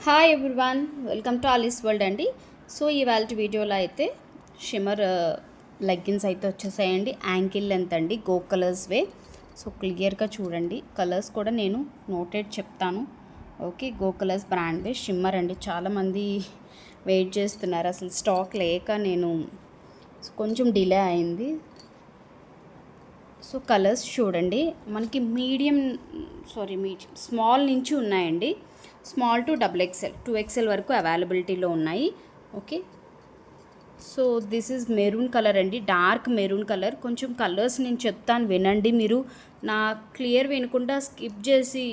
Hi everyone, welcome to Alice world అండి. So ఇవాళ వీడియోలో అయితే షిమ్మర్ లెగ్గిన్స్ అయితే వచ్చేసాయండి. యాంకిల్ లెంత్ అండి, గో కలర్స్ వే. సో క్లియర్గా చూడండి, కలర్స్ కూడా నేను నోటెడ్ చెప్తాను. ఓకే, గో కలర్స్ బ్రాండ్ వే షిమ్మర్ అండి. చాలామంది వెయిట్ చేస్తున్నారు, అసలు స్టాక్ లేక నేను కొంచెం డిలే అయింది. సో కలర్స్ చూడండి, మనకి స్మాల్ నుంచి ఉన్నాయండి. స్మాల్ టు XXL 2XL వరకు అవైలబిలిటీలో ఉన్నాయి. Okay, so this is maroon colour అండి, డార్క్ మెరూన్ కలర్. కొంచెం కలర్స్ నేను చెప్తాను, వినండి. మీరు నా క్లియర్ వినకుండా స్కిప్ చేసి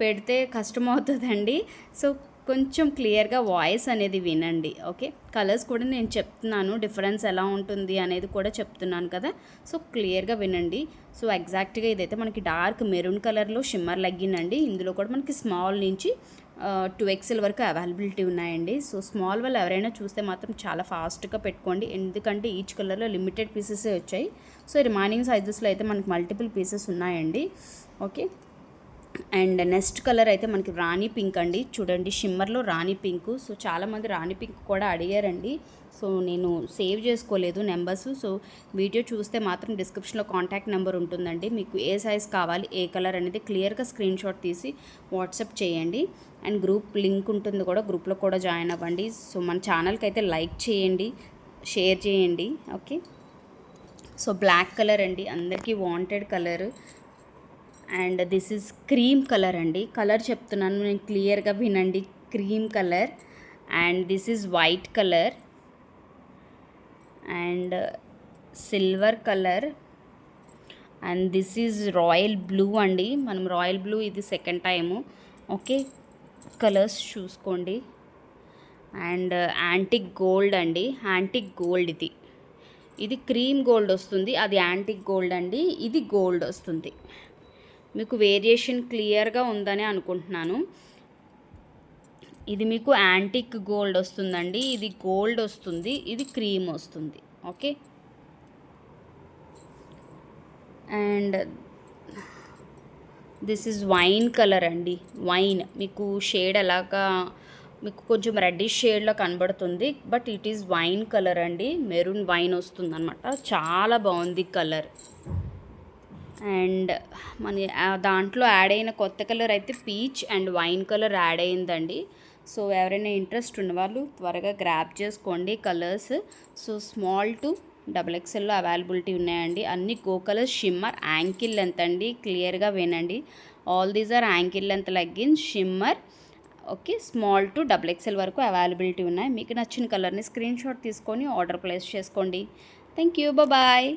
పెడితే కష్టం అవుతుందండి. సో కొంచెం క్లియర్గా వాయిస్ అనేది వినండి. ఓకే, కలర్స్ కూడా నేను చెప్తున్నాను, డిఫరెన్స్ ఎలా ఉంటుంది అనేది కూడా చెప్తున్నాను కదా. సో క్లియర్గా వినండి. సో ఎగ్జాక్ట్గా ఇదైతే మనకి డార్క్ మెరూన్ కలర్లో షిమ్మర్ లెగ్గిన్ అండి. ఇందులో కూడా మనకి స్మాల్ నుంచి 2XL వరకు అవైలబిలిటీ ఉన్నాయండి. సో స్మాల్ వాళ్ళు ఎవరైనా చూస్తే మాత్రం చాలా ఫాస్ట్గా పెట్టుకోండి, ఎందుకంటే ఈచ్ కలర్లో లిమిటెడ్ పీసెసే వచ్చాయి. సో రిమైనింగ్ సైజెస్లో అయితే మనకి మల్టిపుల్ పీసెస్ ఉన్నాయండి. ఓకే, అండ్ నెక్స్ట్ కలర్ అయితే మనకి రాణి పింక్ అండి. చూడండి, షిమ్మర్లో రాణి పింక్. సో చాలామంది రాణి పింక్ కూడా అడిగారండి. సో నేను సేవ్ చేసుకోలేదు నెంబర్స్. సో వీడియో చూస్తే మాత్రం డిస్క్రిప్షన్లో కాంటాక్ట్ నెంబర్ ఉంటుందండి. మీకు ఏ సైజ్ కావాలి, ఏ కలర్ అనేది క్లియర్గా స్క్రీన్ షాట్ తీసి వాట్సాప్ చేయండి. అండ్ గ్రూప్ లింక్ ఉంటుంది కూడా, గ్రూప్లో కూడా జాయిన్ అవ్వండి. సో మన ఛానల్కి అయితే లైక్ చేయండి, షేర్ చేయండి. ఓకే, సో బ్లాక్ కలర్ అండి, అందరికీ wanted colour. And this is cream colour అండి. కలర్ చెప్తున్నాను నేను, క్లియర్గా వినండి. Cream colour. And this is white colour and silver colour. And this is royal blue అండి. మనం రాయల్ బ్లూ ఇది సెకండ్ టైము. ఓకే, కలర్స్ చూసుకోండి. అండ్ యాంటిక్ గోల్డ్ అండి, యాంటిక్ గోల్డ్. ఇది క్రీమ్ గోల్డ్ వస్తుంది, అది యాంటిక్ గోల్డ్ అండి. ఇది గోల్డ్ వస్తుంది. మీకు వేరియేషన్ క్లియర్గా ఉందని అనుకుంటున్నాను. ఇది మీకు యాంటిక్ గోల్డ్ వస్తుందండి, ఇది గోల్డ్ వస్తుంది, ఇది క్రీమ్ వస్తుంది. Okay, and this is wine colour అండి. వైన్ మీకు షేడ్ అలాగా మీకు కొంచెం రెడ్డిష్ షేడ్లో కనబడుతుంది, but it is wine colour అండి. మెరూన్ వైన్ వస్తుంది అనమాట. చాలా బాగుంది కలర్. అండ్ మన దాంట్లో యాడ్ అయిన కొత్త కలర్ అయితే peach and wine colour add అయిందండి. సో ఎవరైనా ఇంట్రెస్ట్ ఉన్నవాళ్ళు త్వరగా గ్రాప్ చేసుకోండి కలర్స్. సో స్మాల్ టు XXLలో అవైలబిలిటీ ఉన్నాయండి. అన్ని గో కలర్స్ షిమ్మర్ యాంకిల్ లెంత్ అండి. క్లియర్గా వినండి, all these are ankle length leggings shimmer. Okay, small to XXL వరకు అవైలబిలిటీ ఉన్నాయి. మీకు నచ్చిన కలర్ని స్క్రీన్ షాట్ తీసుకొని ఆర్డర్ ప్లేస్ చేసుకోండి. Thank you, bye.